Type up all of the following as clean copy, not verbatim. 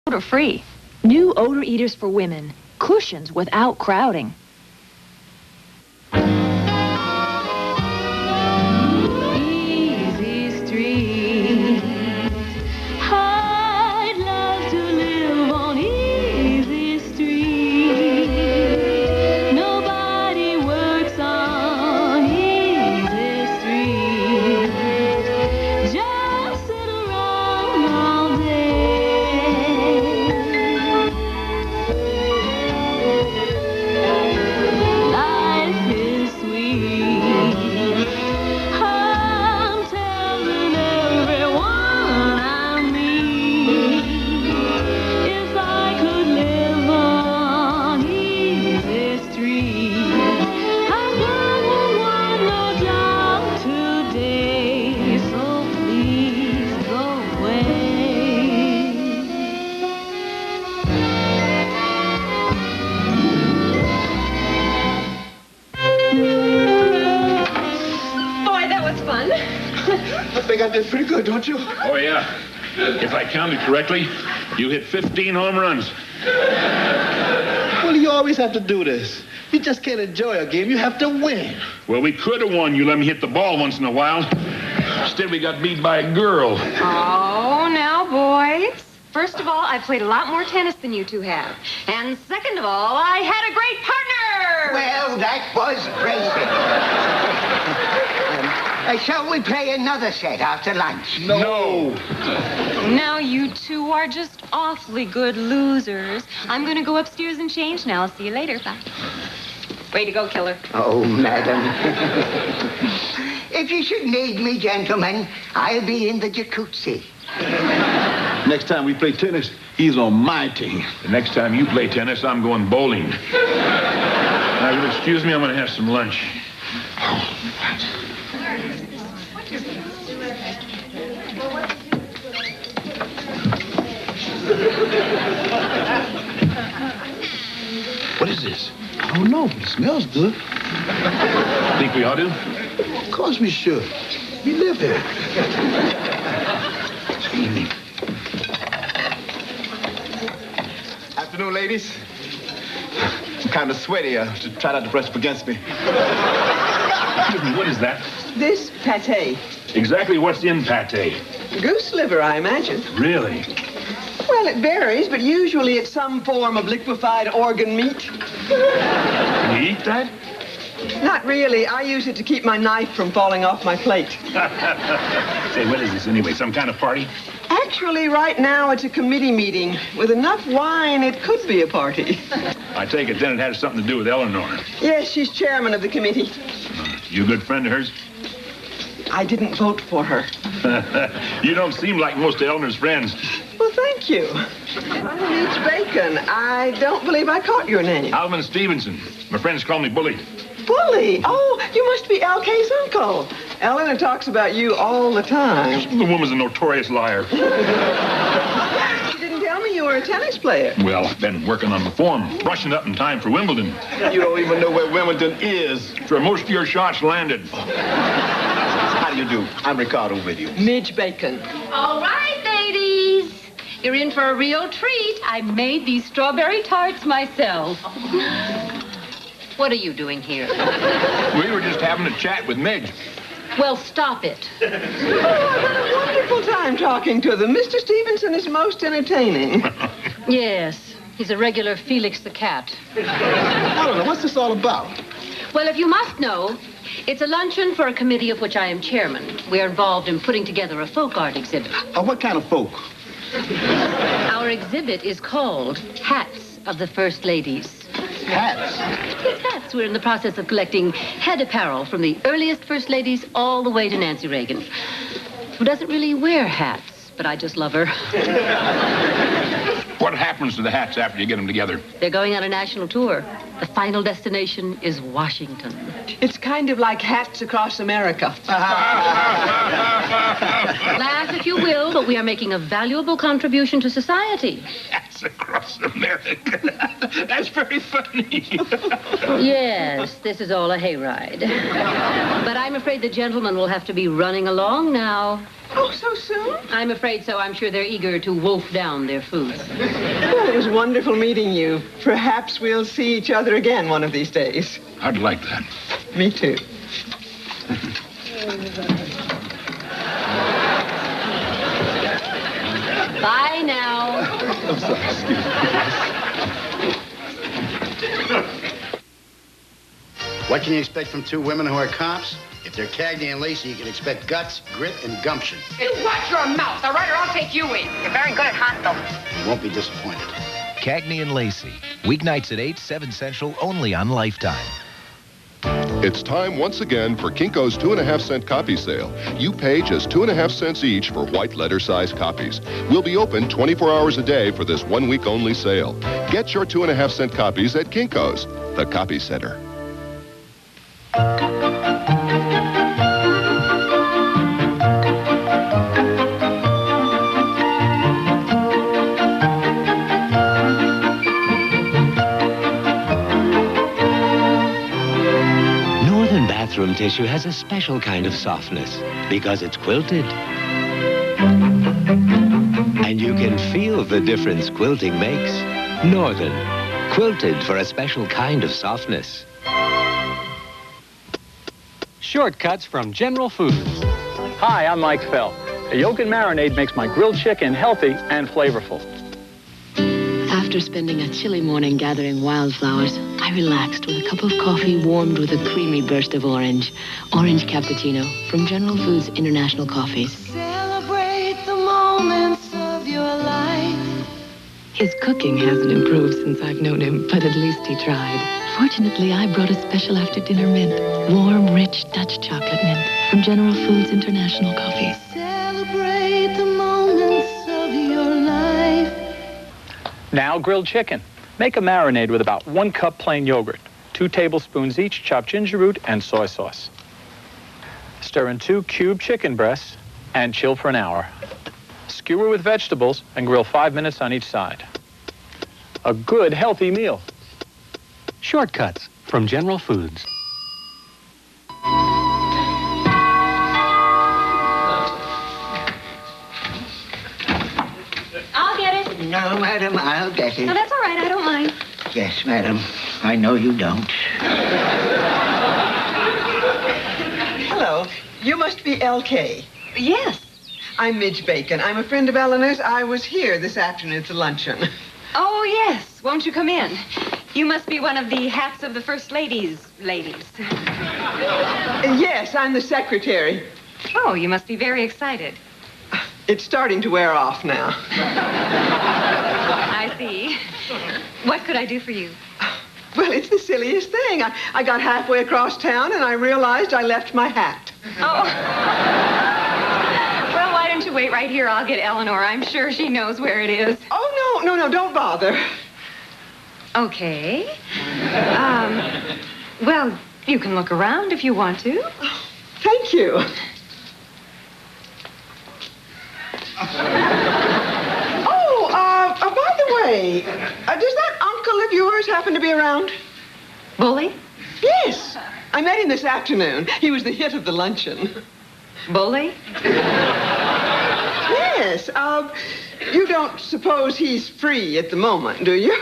Odor-free. New odor eaters for women. Cushions without crowding. Easy Street. I'd love to live on Easy Street. Nobody works on Easy Street. Just sit around all day. Life is sweet. I'm telling everyone I meet. If I could live on Easy Street, I wouldn't want no job today. So please go away. Boy, that was fun. I think I did pretty good, don't you? Oh, yeah. If I counted correctly, you hit 15 home runs. Well, you always have to do this. You just can't enjoy a game. You have to win. Well, we could have won. You let me hit the ball once in a while. Instead, we got beat by a girl. Oh, now, boys. First of all, I played a lot more tennis than you two have. And second of all, I had a great partner. Well, that was crazy. Shall we play another set after lunch? No. Now you two are just awfully good losers. I'm going to go upstairs and change now. I'll see you later. Bye. Way to go, killer. Oh, madam. If you should need me, gentlemen, I'll be in the jacuzzi. Next time we play tennis, he's on my team. The next time you play tennis, I'm going bowling. Now, if you'll excuse me, I'm going to have some lunch. What is this? I don't know. It smells good. Think we ought to? Of course we should. We live here. Excuse me. Afternoon, ladies. I'm kind of sweaty. Should try not to brush up against me. Excuse me, what is that? This pate. Exactly what's in pate? Goose liver, I imagine. Really? Well, it varies, but usually it's some form of liquefied organ meat. Can you eat that? Not really. I use it to keep my knife from falling off my plate. Say, what is this anyway? Some kind of party? Actually, right now it's a committee meeting. With enough wine, it could be a party. I take it then it has something to do with Eleanor. Yes, she's chairman of the committee. You a good friend of hers? I didn't vote for her. You don't seem like most of Eleanor's friends. Well, thank you. I'm Leach Bacon. I don't believe I caught your name. Alvin Stevenson. My friends call me Bully. Bully? Oh, you must be LK's uncle. Eleanor talks about you all the time. The woman's a notorious liar. She didn't tell me you were a tennis player. Well, I've been working on the form, brushing up in time for Wimbledon. You don't even know where Wimbledon is. It's where most of your shots landed. How do you do? I'm Ricardo with you. Midge Bacon. All right, ladies. You're in for a real treat. I made these strawberry tarts myself. What are you doing here? We were just having a chat with Midge. Well, stop it. Oh, I've had a wonderful time talking to them. Mr. Stevenson is most entertaining. Yes, he's a regular Felix the cat. I don't know. What's this all about? Well, if you must know, it's a luncheon for a committee of which I am chairman. We're involved in putting together a folk art exhibit. What kind of folk? Our exhibit is called Hats of the First Ladies. Hats. Yes, hats. We're in the process of collecting head apparel from the earliest First Ladies all the way to Nancy Reagan, who doesn't really wear hats, but I just love her. What happens to the hats after you get them together? They're going on a national tour. The final destination is Washington. It's kind of like Hats Across America. Laugh if you will, but we are making a valuable contribution to society. Hats hops across America. That's very funny. Yes, this is all a hayride. But I'm afraid the gentlemen will have to be running along now. Oh, so soon? I'm afraid so. I'm sure they're eager to wolf down their food. Well, it was wonderful meeting you. Perhaps we'll see each other again one of these days. I'd like that. Me too. Bye now. I'm sorry, excuse me. What can you expect from two women who are cops? If they're Cagney and Lacey, you can expect guts, grit, and gumption. You watch your mouth, all right, or I'll take you in. You're very good at hostile. You won't be disappointed. Cagney and Lacey. Weeknights at 8, 7 Central, only on Lifetime. It's time once again for Kinko's 2.5-cent copy sale. You pay just 2.5 cents each for white letter size copies. We'll be open 24 hours a day for this 1 week only sale. Get your 2.5-cent copies at Kinko's, the copy center. Bathroom tissue has a special kind of softness because it's quilted. And you can feel the difference quilting makes. Northern, quilted for a special kind of softness. Shortcuts from General Foods. Hi, I'm Mike Fell. A yolk and marinade makes my grilled chicken healthy and flavorful. After spending a chilly morning gathering wildflowers, I relaxed with a cup of coffee warmed with a creamy burst of orange. Orange cappuccino from General Foods International Coffees. Celebrate the moments of your life. His cooking hasn't improved since I've known him, but at least he tried. Fortunately, I brought a special after-dinner mint. Warm, rich Dutch chocolate mint from General Foods International Coffees. Celebrate the moments of your life. Now grilled chicken. Make a marinade with about 1 cup plain yogurt, 2 tablespoons each chopped ginger root and soy sauce. Stir in 2 cubed chicken breasts and chill for an hour. Skewer with vegetables and grill 5 minutes on each side. A good, healthy meal. Shortcuts from General Foods. I'll get it. No, madam, I'll get it. No, that's all right. I don't mind. Yes, madam. I know you don't. Hello. You must be LK. Yes. I'm Midge Bacon. I'm a friend of Eleanor's. I was here this afternoon to luncheon. Oh, yes. Won't you come in? You must be one of the hats of the First Lady's ladies. Yes, I'm the secretary. Oh, you must be very excited. It's starting to wear off now. I see. What could I do for you? Well, it's the silliest thing. I got halfway across town and I realized I left my hat. Oh. Well, why don't you wait right here? I'll get Eleanor. I'm sure she knows where it is. Oh, no, don't bother. Okay. Well, you can look around if you want to. Thank you. By the way, does that uncle of yours happen to be around? Bully? Yes. I met him this afternoon. He was the hit of the luncheon. Bully? Yes. You don't suppose he's free at the moment, do you?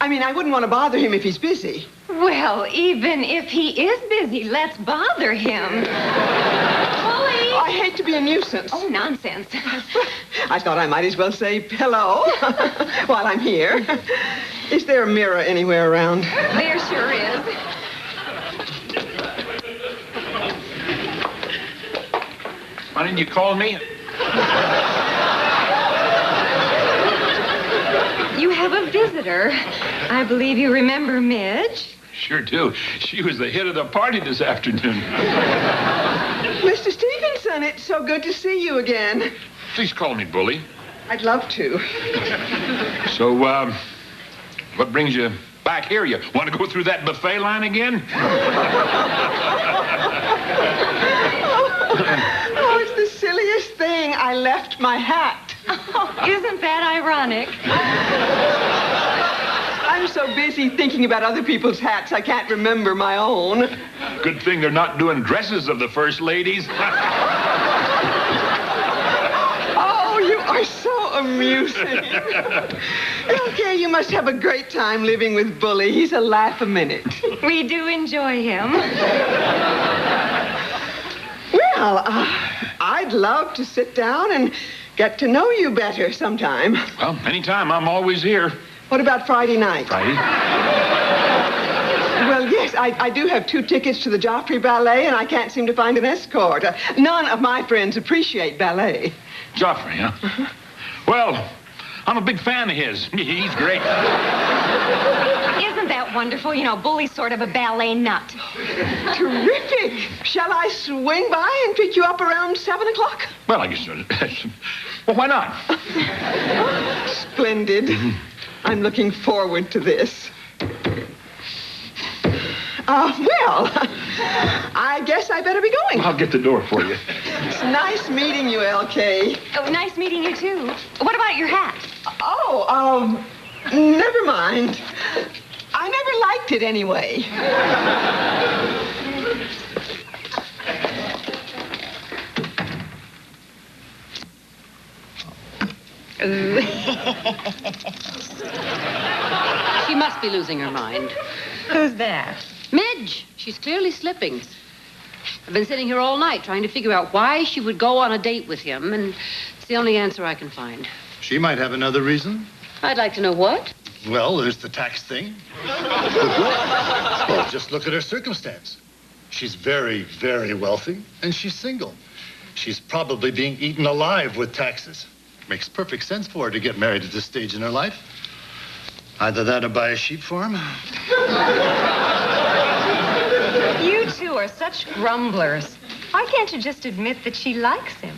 I mean, I wouldn't want to bother him if he's busy. Well, even if he is busy, let's bother him. Bully! I hate to be a nuisance. Oh, nonsense. I thought I might as well say hello while I'm here. Is there a mirror anywhere around? There sure is. Why didn't you call me? You have a visitor. I believe you remember Midge. Sure do. She was the hit of the party this afternoon. Mr. Stevenson, it's so good to see you again. Please call me Bully. I'd love to. So, what brings you back here? You want to go through that buffet line again? Oh, it's the silliest thing. I left my hat. Oh, isn't that ironic? I'm so busy thinking about other people's hats, I can't remember my own. Good thing they're not doing dresses of the first ladies. Oh, you are so amusing. Okay, you must have a great time living with Bully. He's a laugh a minute. We do enjoy him. Well, I'd love to sit down and get to know you better sometime. Well, anytime. I'm always here. What about Friday night? Friday? Well, yes, I do have 2 tickets to the Joffrey Ballet, and I can't seem to find an escort. None of my friends appreciate ballet. Joffrey, huh? Well, I'm a big fan of his. He's great. Isn't that wonderful? You know, Bully's sort of a ballet nut. Terrific. Shall I swing by and pick you up around 7 o'clock? Well, I guess so. Well, why not? Splendid. I'm looking forward to this. Well, I guess I better be going. I'll get the door for you. It's nice meeting you, LK. Oh, nice meeting you, too. What about your hat? Oh, never mind. I never liked it anyway. She must be losing her mind. Who's that? Midge. She's clearly slipping. I've been sitting here all night trying to figure out why she would go on a date with him, and it's the only answer I can find. She might have another reason. I'd like to know what. Well, there's the tax thing. Well, just look at her circumstance. She's very, very wealthy, and she's single. She's probably being eaten alive with taxes. Makes perfect sense for her to get married at this stage in her life. Either that or buy a sheep farm. You two are such grumblers. Why can't you just admit that she likes him?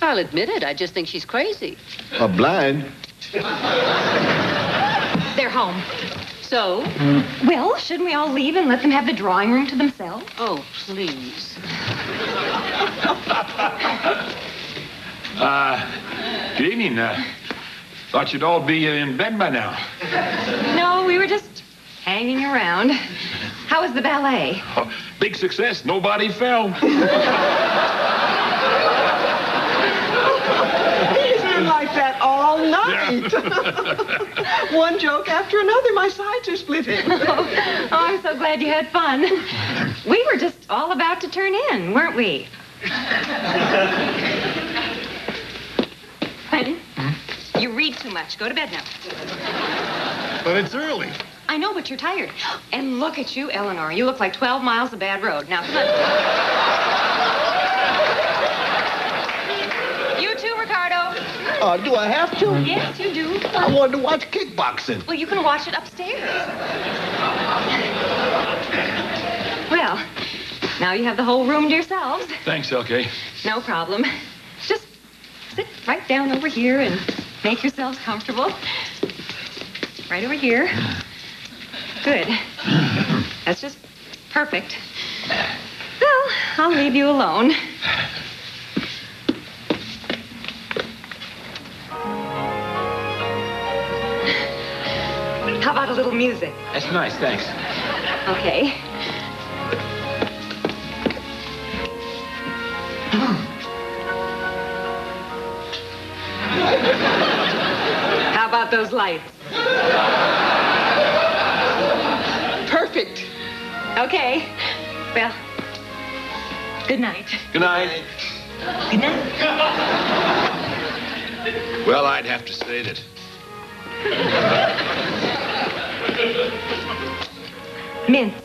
I'll admit it. I just think she's crazy. Or blind. They're home. So? Well, shouldn't we all leave and let them have the drawing room to themselves? Oh, please. Good evening. Thought you'd all be in bed by now. No, we were just hanging around. How was the ballet? Oh, big success. Nobody fell. He's been like that all night. One joke after another. My sides are splitting. Oh, I'm so glad you had fun. We were just all about to turn in, weren't we? Honey, you read too much. Go to bed now. But it's early. I know, but you're tired. And look at you, Eleanor. You look like 12 miles of bad road. Now, come on. You too, Ricardo. Do I have to? Yes, you do. I want to watch kickboxing. Well, you can watch it upstairs. Well, now you have the whole room to yourselves. Thanks, LK. No problem. Just sit right down over here and make yourselves comfortable. Right over here. Good. That's just perfect. Well, I'll leave you alone. How about a little music? That's nice, thanks. Okay. How about those lights? Perfect. Okay. Well, good night. Good night. Good night. Well, I'd have to say that. Mince.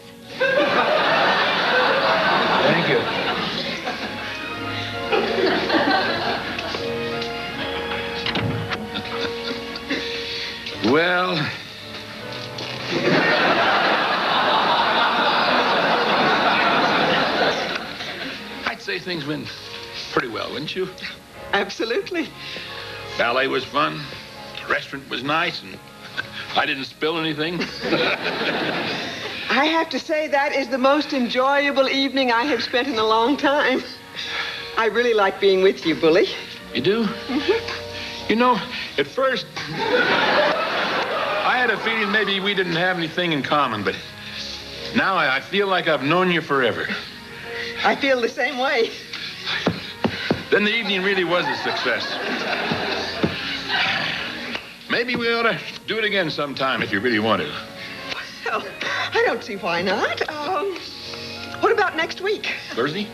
Thank you. Well, I'd say things went pretty well, wouldn't you? Absolutely. Ballet was fun. The restaurant was nice, and I didn't spill anything. I have to say that is the most enjoyable evening I have spent in a long time. I really like being with you, Bully. You do? Mm-hmm. You know, at first, I had a feeling maybe we didn't have anything in common, but now I feel like I've known you forever. I feel the same way. Then the evening really was a success. Maybe we ought to do it again sometime if you really want to. Well, I don't see why not. What about next week? Thursday?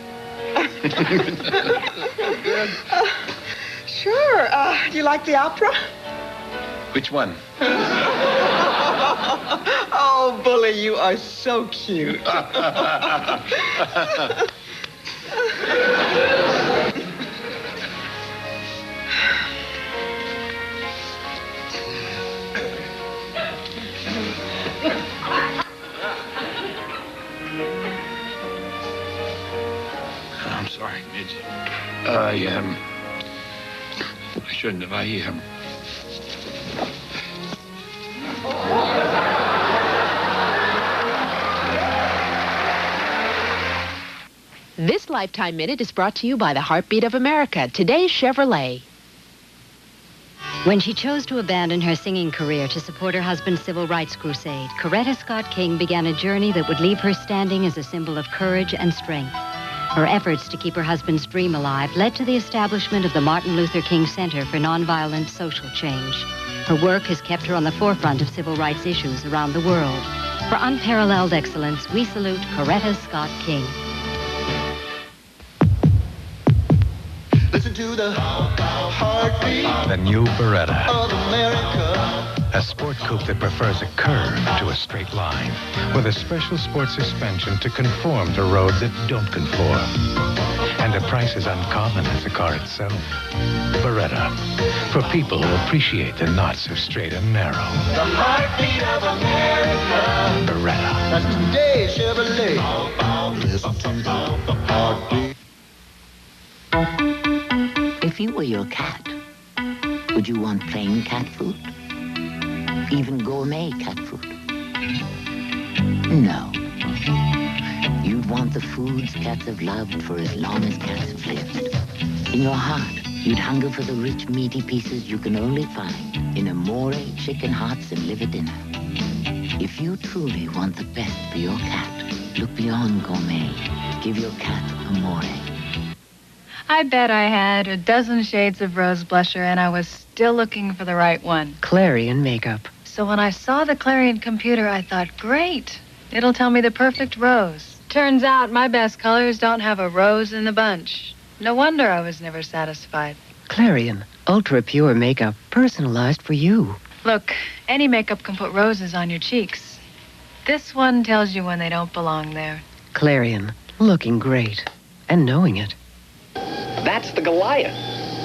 Sure. Do you like the opera? Which one? Oh, Bully, you are so cute. I'm sorry, Midge. I shouldn't have. This Lifetime Minute is brought to you by the Heartbeat of America, today's Chevrolet. When she chose to abandon her singing career to support her husband's civil rights crusade, Coretta Scott King began a journey that would leave her standing as a symbol of courage and strength. Her efforts to keep her husband's dream alive led to the establishment of the Martin Luther King Center for Nonviolent Social Change. Her work has kept her on the forefront of civil rights issues around the world. For unparalleled excellence, we salute Coretta Scott King. Listen to the heartbeat The new Beretta. of America. A sport coupe that prefers a curve to a straight line, with a special sport suspension to conform to roads that don't conform. And a price as uncommon as the car itself. Beretta, for people who appreciate the not so straight and narrow. The heartbeat of America. Beretta. That's today's Chevrolet. Listen to the heartbeat. If you were your cat, would you want plain cat food? Even gourmet cat food? No. You'd want the foods cats have loved for as long as cats have lived. In your heart, you'd hunger for the rich, meaty pieces you can only find in amore, chicken hearts, and liver dinner. If you truly want the best for your cat, look beyond gourmet. Give your cat amore. I bet I had a dozen shades of rose blusher and I was still looking for the right one. Clarion makeup. So when I saw the Clarion computer, I thought, great, it'll tell me the perfect rose. Turns out my best colors don't have a rose in the bunch. No wonder I was never satisfied. Clarion, ultra pure makeup, personalized for you. Look, any makeup can put roses on your cheeks. This one tells you when they don't belong there. Clarion, looking great and knowing it. That's the Goliath.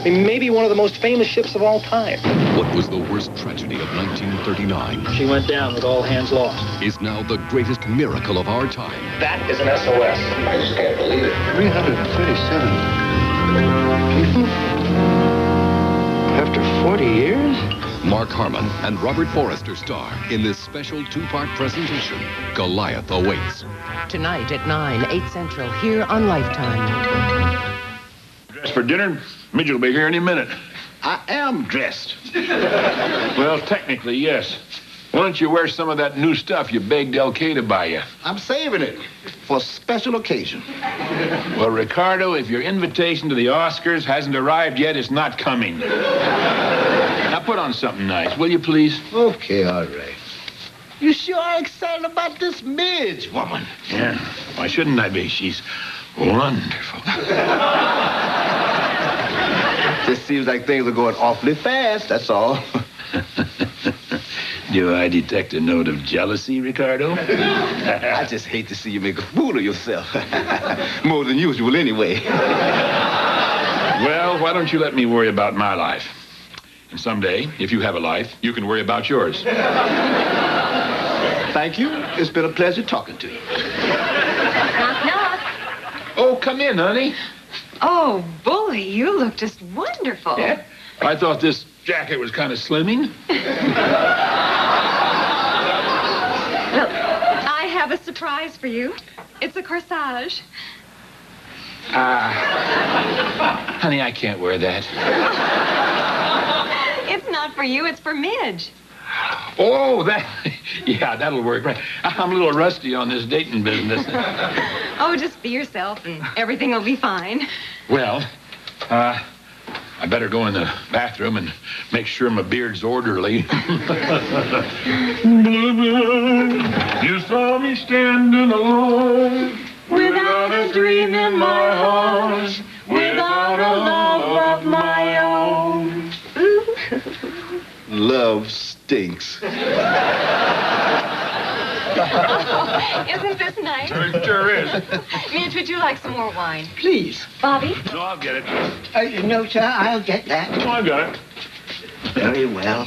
Maybe one of the most famous ships of all time. What was the worst tragedy of 1939? She went down with all hands lost. Is now the greatest miracle of our time. That is an SOS. I just can't believe it. 337 people? After 40 years? Mark Harmon and Robert Forrester star in this special two-part presentation. Goliath awaits. Tonight at 9, 8 Central, here on Lifetime. Dressed for dinner? Midge will be here any minute. I am dressed. Well, technically, yes. Why don't you wear some of that new stuff you begged L.K. to buy you? I'm saving it for a special occasion. Well, Ricardo, if your invitation to the Oscars hasn't arrived yet, it's not coming. Now put on something nice, will you, please? Okay, all right. You sure are excited about this Midge woman. Yeah, why shouldn't I be? She's wonderful. Just seems like things are going awfully fast, that's all. Do I detect a note of jealousy, Ricardo? I just hate to see you make a fool of yourself. More than usual, anyway. Well, why don't you let me worry about my life? And someday, if you have a life, you can worry about yours. Thank you. It's been a pleasure talking to you. Knock, knock. Oh, come in, honey. Oh, Bully, you look just wonderful. Yeah? I thought this jacket was kind of slimming. Well, I have a surprise for you. It's a corsage. Honey, I can't wear that. It's not for you, it's for Midge. Oh, yeah, that'll work. Right. I'm a little rusty on this dating business. Oh, just be yourself and everything will be fine. Well, I better go in the bathroom and make sure my beard's orderly. You saw me standing alone, without a dream in my heart, without a love of my own. Love stinks. Isn't this nice? It sure is. Midge, would you like some more wine? Please. Bobby? No, I'll get it. No, sir, I'll get that. No, I got it. Very well.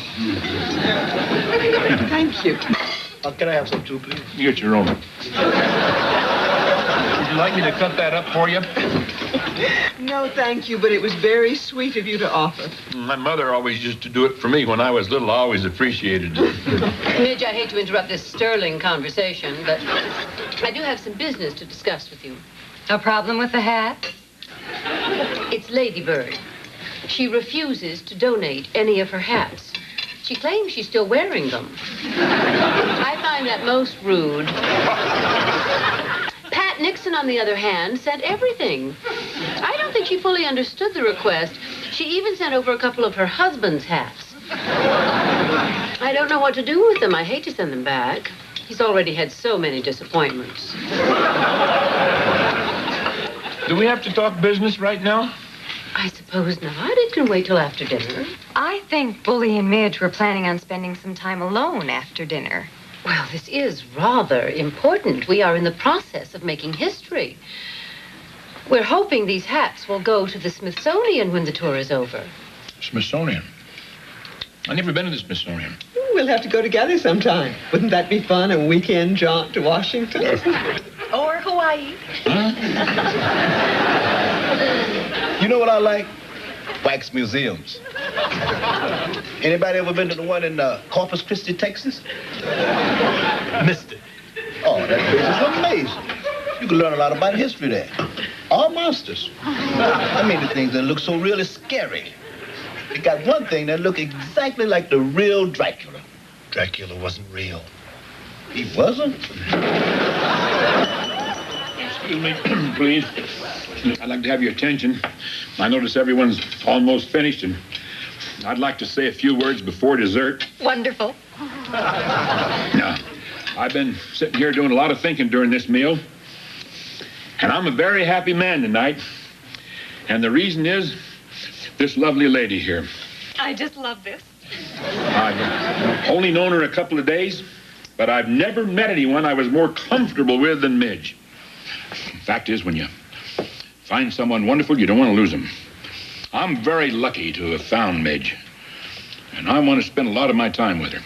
Thank you. Can I have some too, please? You get your own. Would you like me to cut that up for you? No, thank you, but it was very sweet of you to offer. My mother always used to do it for me when I was little. I always appreciated it. Midge, I hate to interrupt this sterling conversation, but I do have some business to discuss with you. A problem with the hat? It's Ladybird. She refuses to donate any of her hats. She claims she's still wearing them. I find that most rude. Pat Nixon, on the other hand, sent everything. I don't think she fully understood the request. She even sent over a couple of her husband's hats. I don't know what to do with them. I hate to send them back. He's already had so many disappointments. Do we have to talk business right now? I suppose not. It can wait till after dinner. I think Bully and Midge were planning on spending some time alone after dinner. Well, this is rather important. We are in the process of making history. We're hoping these hats will go to the Smithsonian when the tour is over. Smithsonian? I've never been to the Smithsonian. We'll have to go together sometime. Wouldn't that be fun, a weekend jaunt to Washington? Or Hawaii. You know what I like? Wax museums. Anybody ever been to the one in Corpus Christi, Texas? Missed it. Oh, that place is amazing. You can learn a lot about history there. All monsters. I mean, the things that look so really scary. It got one thing that looked exactly like the real Dracula. Dracula wasn't real. He wasn't? Excuse me, please. I'd like to have your attention. I notice everyone's almost finished, and I'd like to say a few words before dessert. Wonderful. Now, I've been sitting here doing a lot of thinking during this meal, and I'm a very happy man tonight. And the reason is this lovely lady here. I just love this. I've only known her a couple of days, but I've never met anyone I was more comfortable with than Midge. The fact is, when you find someone wonderful, you don't want to lose them. I'm very lucky to have found Midge, and I want to spend a lot of my time with her.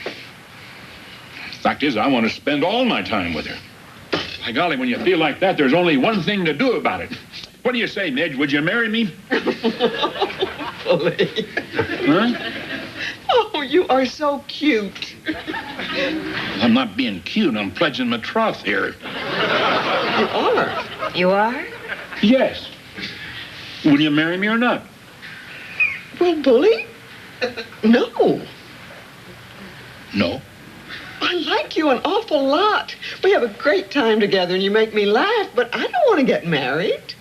The fact is, I want to spend all my time with her. By golly, when you feel like that, there's only one thing to do about it. What do you say, Midge? Would you marry me? Bully. Huh? Oh, you are so cute. I'm not being cute. I'm pledging my troth here. You are. You are? Yes. Will you marry me or not? Well, Bully, no. No. I like you an awful lot. We have a great time together and you make me laugh, but I don't want to get married.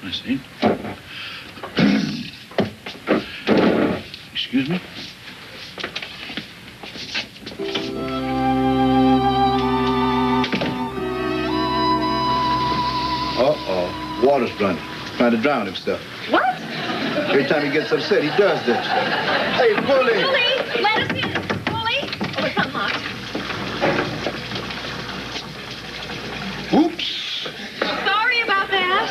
I see. Excuse me? Uh-oh. Water's running. Trying to drown himself. What? Every time he gets upset, he does this. Hey, Bully! Bully, let us in. Bully. Oh, it's unlocked. Oops. Sorry about that.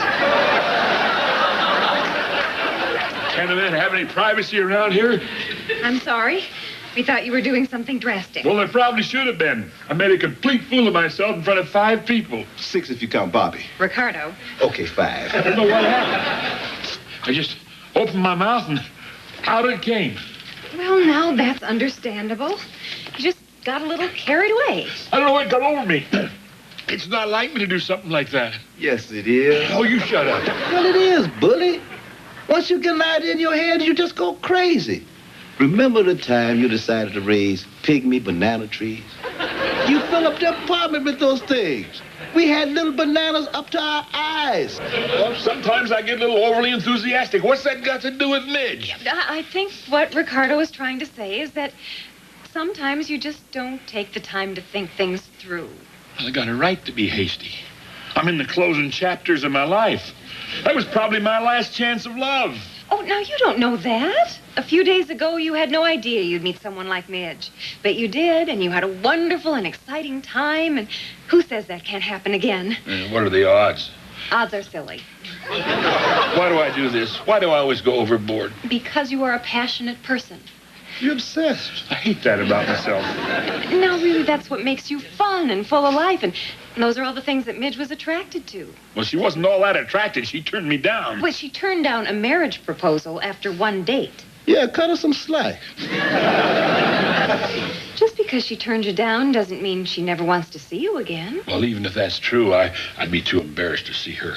Can't a man have any privacy around here? I'm sorry. We thought you were doing something drastic. Well, I probably should have been. I made a complete fool of myself in front of 5 people. 6 if you count Bobby. Ricardo. Okay, 5. I don't know what happened. I just opened my mouth and out it came. Well, now that's understandable. You just got a little carried away. I don't know what got over me. It's not like me to do something like that. Yes, it is. Oh, you shut up. Well, it is, Bully. Once you get an idea in your head, you just go crazy. Remember the time you decided to raise pygmy banana trees? You filled up the apartment with those things. We had little bananas up to our eyes. Well, sometimes I get a little overly enthusiastic. What's that got to do with Midge? I think what Ricardo is trying to say is that sometimes you just don't take the time to think things through. Well, I got a right to be hasty. I'm in the closing chapters of my life. That was probably my last chance of love. Oh, now you don't know that. A few days ago, you had no idea you'd meet someone like Midge. But you did, and you had a wonderful and exciting time, and who says that can't happen again? What are the odds? Odds are silly. Why do I do this? Why do I always go overboard? Because you are a passionate person. You're obsessed. I hate that about myself. Now, really, that's what makes you fun and full of life, and those are all the things that Midge was attracted to. Well, she wasn't all that attracted. She turned me down. Well, she turned down a marriage proposal after one date. Yeah, cut her some slack. Just because she turned you down doesn't mean she never wants to see you again. Well, even if that's true, I'd be too embarrassed to see her.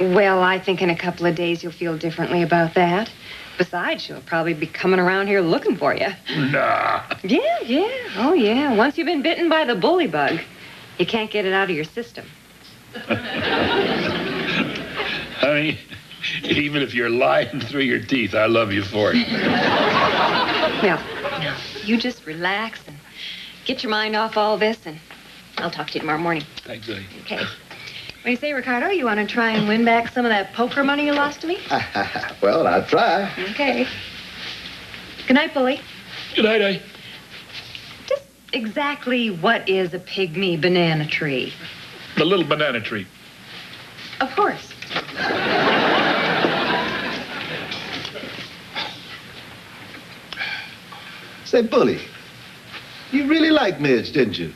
Well, I think in a couple of days you'll feel differently about that. Besides, she'll probably be coming around here looking for you. Nah. Yeah. Oh, yeah. Once you've been bitten by the bully bug, you can't get it out of your system. Honey, even if you're lying through your teeth, I love you for it. Well, now, you just relax and get your mind off all this, and I'll talk to you tomorrow morning. Thanks, Lily. Okay. What do you say, Ricardo? You want to try and win back some of that poker money you lost to me? Well, I'll try. Okay. Good night, Bully. Good night, Ivey. Just exactly what is a pygmy banana tree? The little banana tree. Of course. Say, Bully, you really liked Midge, didn't you?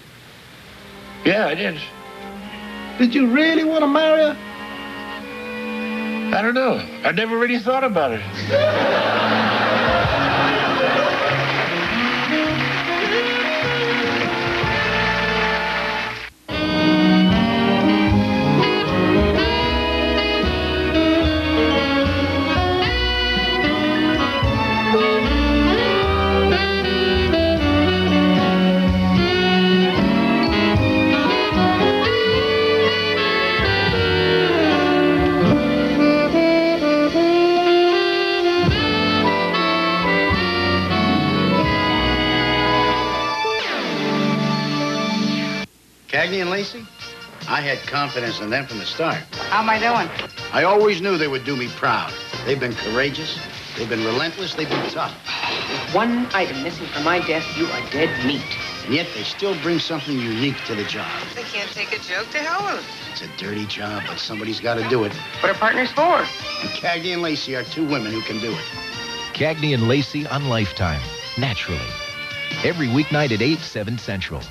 Yeah, I did. Did you really want to marry her? I don't know. I never really thought about it. Cagney and Lacey? I had confidence in them from the start. How am I doing? I always knew they would do me proud. They've been courageous, they've been relentless, they've been tough. With one item missing from my desk, you are dead meat. And yet they still bring something unique to the job. They can't take a joke to hell with it. It's a dirty job, but somebody's got to do it. What are partners for? And Cagney and Lacey are two women who can do it. Cagney and Lacey on Lifetime, naturally. Every weeknight at 8, 7 Central.